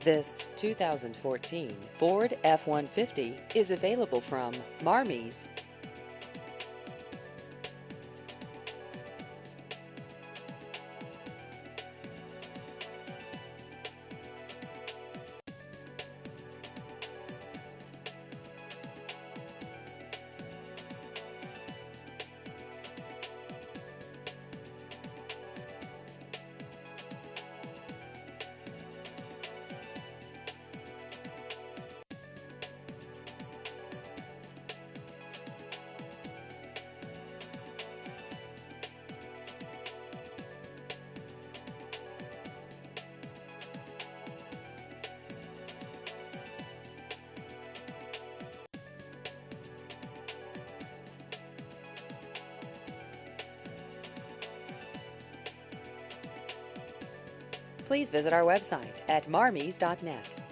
This 2014 Ford F-150 is available from Marmies. Please visit our website at marmies.net.